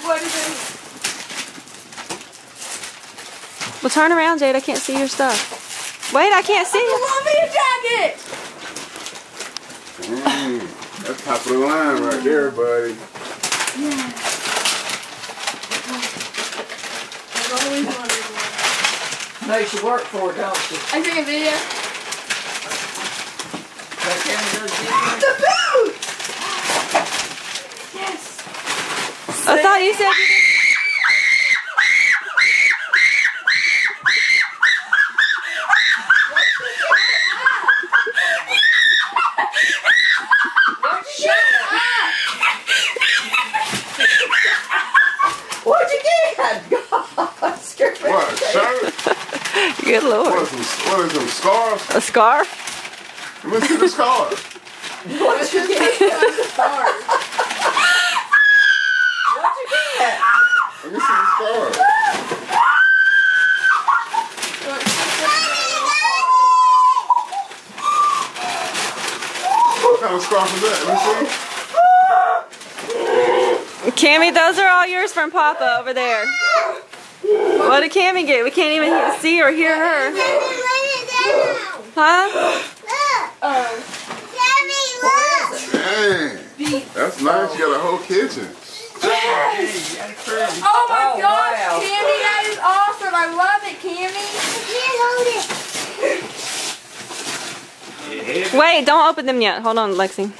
What is it? Well, turn around, Jade. I can't see your stuff. Wait, I can't see The you. Columbia jacket! That's top of the line right there, buddy. Yeah. I've always wanted one. No, you should work for it, don't you? I took a video. That camera does The boot! Yes. I thought you said you didn't. What'd you get? God, scared me. What, a shirt? Good Lord. What is them, scarf? A scarf? Let me see the scarf. What'd you get? Stars. What'd you get? Let me see the scarf. What kind of scarf is that? Let me see. Cammy, those are all yours from Papa over there. What did Cammy get? We can't even see or hear her. Huh? Dang. That's nice. You got a whole kitchen. Oh my gosh, wow. Cammy, that is awesome. I love it, Cammy. Wait, don't open them yet. Hold on, Lexi.